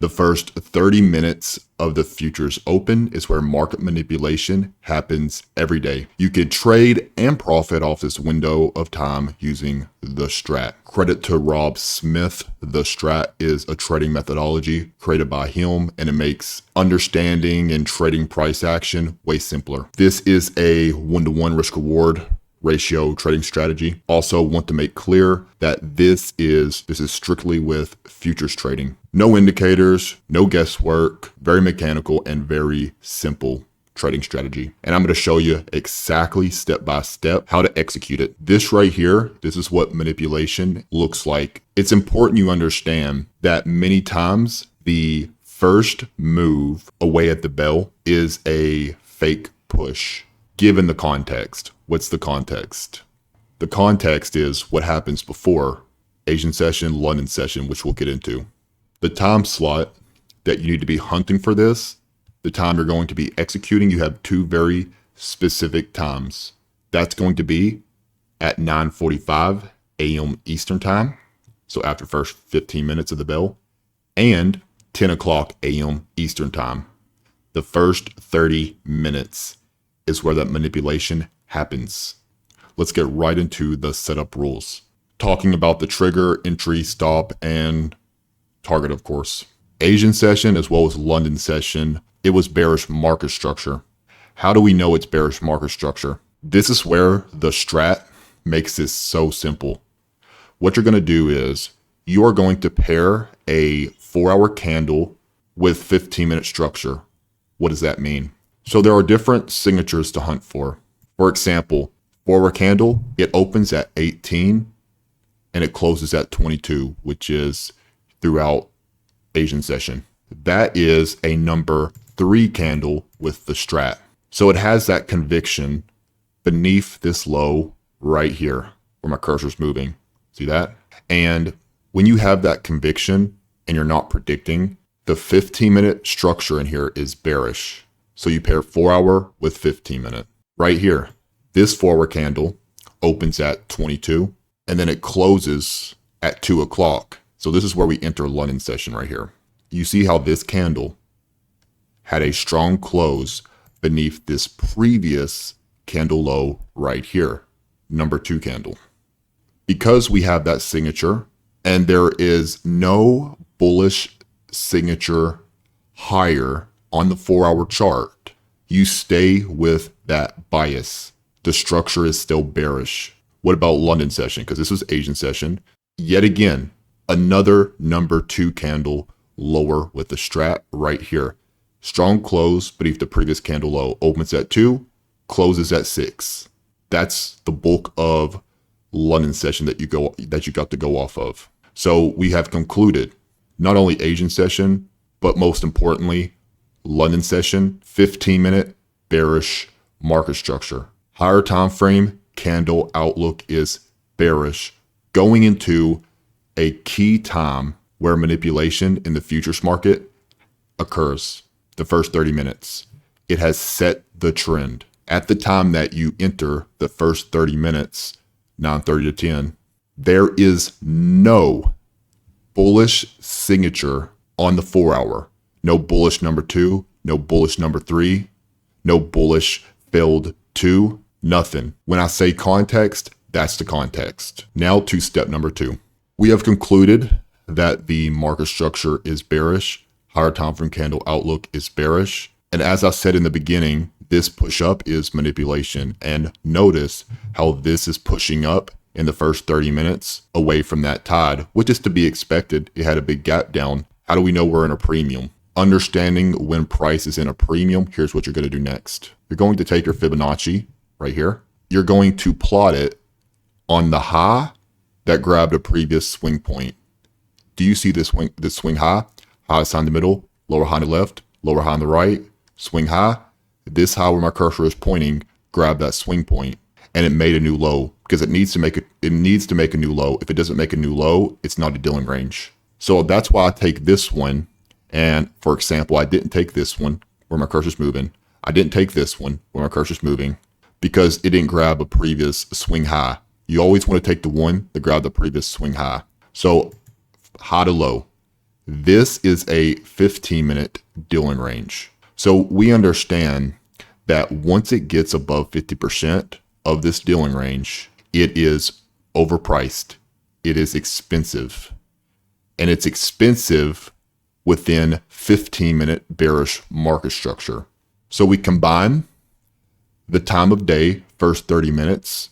The first 30 minutes of the futures open is where market manipulation happens every day. You can trade and profit off this window of time using TheStrat. Credit to Rob Smith. TheStrat is a trading methodology created by him, and it makes understanding and trading price action way simpler. This is a 1-to-1 risk reward ratio trading strategy. Also want to make clear that this is strictly with futures trading. No indicators, no guesswork, very mechanical and very simple trading strategy. And I'm going to show you exactly step by step how to execute it. This right here, this is what manipulation looks like. It's important you understand that many times the first move away at the bell is a fake push. Given the context, what's the context? The context is what happens before Asian session, London session, which we'll get into. The time slot that you need to be hunting for this, the time you're going to be executing, you have two very specific times. That's going to be at 9:45 a.m. Eastern time, so after first 15 minutes of the bell, and 10 o'clock a.m. Eastern time. The first 30 minutes is where that manipulation happens. Let's get right into the setup rules. Talking about the trigger, entry, stop, and target, of course. Asian session as well as London session, it was bearish market structure. How do we know it's bearish market structure? This is where the strat makes this so simple. What you're going to do is you are going to pair a 4-hour candle with 15-minute structure. What does that mean? So there are different signatures to hunt for. For example, 4-hour candle, it opens at 18 and it closes at 22, which is throughout Asian session. That is a number 3 candle with the strat. So it has that conviction beneath this low right here where my cursor's moving. See that? And when you have that conviction and you're not predicting, the 15-minute structure in here is bearish. So you pair 4-hour with 15-minute. Right here, this 4-hour candle opens at 22 and then it closes at 2 o'clock. So this is where we enter London session right here. You see how this candle had a strong close beneath this previous candle low right here, number 2 candle. Because we have that signature and there is no bullish signature higher on the 4-hour chart, you stay with that bias. The structure is still bearish. What about London session? Because this was Asian session. Yet again, another number 2 candle lower with the strat right here. Strong close beneath the previous candle low. Opens at 2, closes at 6. That's the bulk of London session that you got to go off of. So we have concluded not only Asian session, but most importantly, London session, 15-minute bearish market structure. Higher time frame candle outlook is bearish, going into a key time where manipulation in the futures market occurs. The first 30 minutes. It has set the trend. At the time that you enter the first 30 minutes, 9:30 to 10, there is no bullish signature on the 4-hour. No bullish number 2, no bullish number 3, no bullish failed 2, nothing. When I say context, that's the context. Now to step number 2. We have concluded that the market structure is bearish. Higher time frame candle outlook is bearish. And as I said in the beginning, this push up is manipulation. And notice how this is pushing up in the first 30 minutes away from that tide, which is to be expected. It had a big gap down. How do we know we're in a premium? Understanding when price is in a premium, here's what you're going to do next. You're going to take your Fibonacci right here. You're going to plot it on the high that grabbed a previous swing point. Do you see this swing high? Highest high in the middle, lower high on the left, lower high on the right, swing high. This high where my cursor is pointing grabbed that swing point and it made a new low because it needs to make a new low. If it doesn't make a new low, it's not a dealing range. So that's why I take this one. And for example, I didn't take this one where my cursor's moving. I didn't take this one where my cursor's moving because it didn't grab a previous swing high. You always want to take the one that grabbed the previous swing high. So high to low. This is a 15-minute dealing range. So we understand that once it gets above 50% of this dealing range, it is overpriced. It is expensive. And it's expensive within 15-minute bearish market structure. So we combine the time of day, first 30 minutes,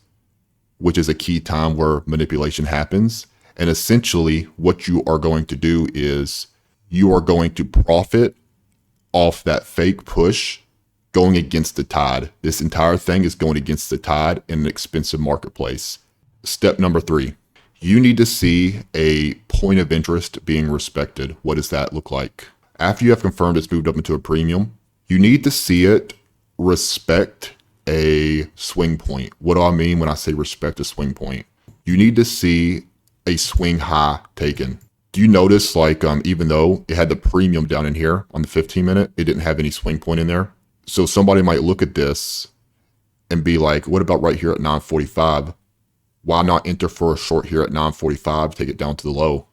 which is a key time where manipulation happens. And essentially what you are going to do is you are going to profit off that fake push going against the tide. This entire thing is going against the tide in an expensive marketplace. Step number 3, you need to see a point of interest being respected. What does that look like? After you have confirmed it's moved up into a premium, you need to see it respect a swing point. What do I mean when I say respect a swing point? You need to see a swing high taken. Do you notice, like, even though it had the premium down in here on the 15-minute, it didn't have any swing point in there? So somebody might look at this and be like, what about right here at 945? Why not enter for a short here at 945, take it down to the low?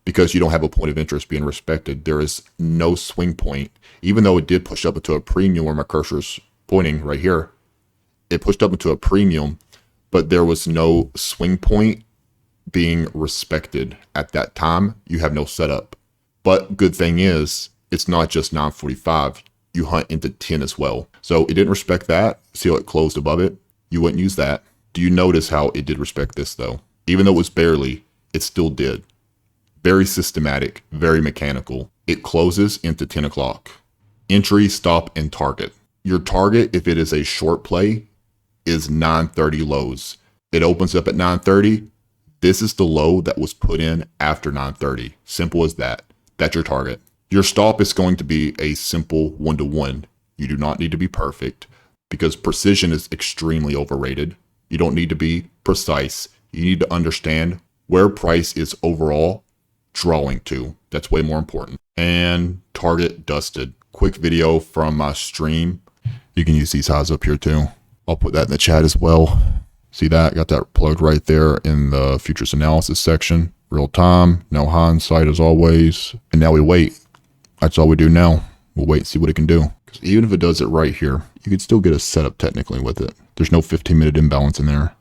Because you don't have a point of interest being respected. There is no swing point. Even though it did push up into a premium where my cursor's pointing right here, it pushed up into a premium, but there was no swing point being respected at that time. You have no setup. But good thing is, it's not just 945. You hunt into 10 as well. So it didn't respect that. See how it closed above it? You wouldn't use that. Do you notice how it did respect this though? Even though it was barely, it still did. Very systematic, very mechanical. It closes into 10 o'clock. Entry, stop, and target. Your target, if it is a short play, is 930 lows. It opens up at 930. This is the low that was put in after 930. Simple as that. That's your target. Your stop is going to be a simple 1-to-1. You do not need to be perfect because precision is extremely overrated. You don't need to be precise. You need to understand where price is overall drawing to. That's way more important. And target dusted. Quick video from my stream. You can use these highs up here too. I'll put that in the chat as well. See that? Got that plugged right there in the futures analysis section. Real time, no hindsight as always. And now we wait. That's all we do now. We'll wait and see what it can do. Because even if it does it right here, you could still get a setup technically with it. There's no 15-minute imbalance in there.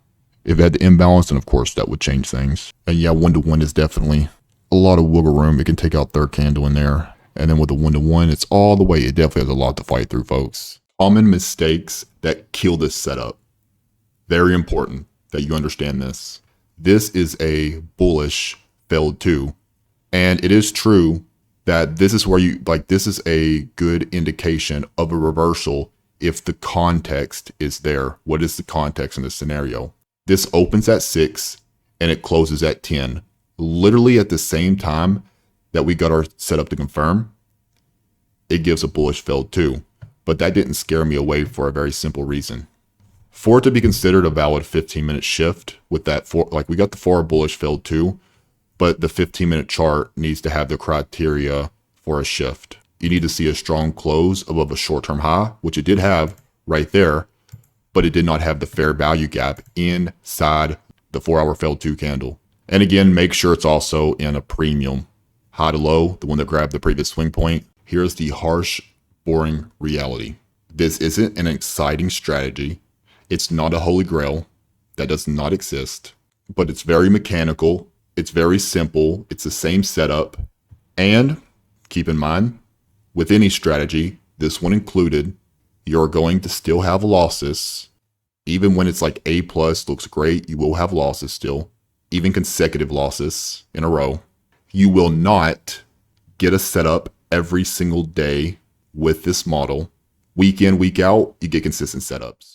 If it had the imbalance, then of course that would change things. And yeah, 1-to-1 is definitely a lot of wiggle room. It can take out third candle in there. And then with the 1-to-1, it's all the way. It definitely has a lot to fight through, folks. Common mistakes that kill this setup. Very important that you understand this. This is a bullish failed 2. And it is true that this is where you, like, this is a good indication of a reversal if the context is there. What is the context in this scenario? This opens at 6 and it closes at 10. Literally at the same time that we got our setup to confirm, it gives a bullish failed 2. But that didn't scare me away for a very simple reason. For it to be considered a valid 15-minute shift with that, like we got the 4 bullish failed 2, but the 15-minute chart needs to have the criteria for a shift. You need to see a strong close above a short-term high, which it did have right there, but it did not have the fair value gap inside the 4-hour failed 2 candle. And again, make sure it's also in a premium. High to low, the one that grabbed the previous swing point. Here's the harsh, boring reality. This isn't an exciting strategy. It's not a holy grail. That does not exist. But it's very mechanical. It's very simple. It's the same setup. And keep in mind, with any strategy, this one included, you're going to still have losses. Even when it's like A plus looks great, you will have losses still. Even consecutive losses in a row. You will not get a setup every single day with this model. Week in, week out, you get consistent setups.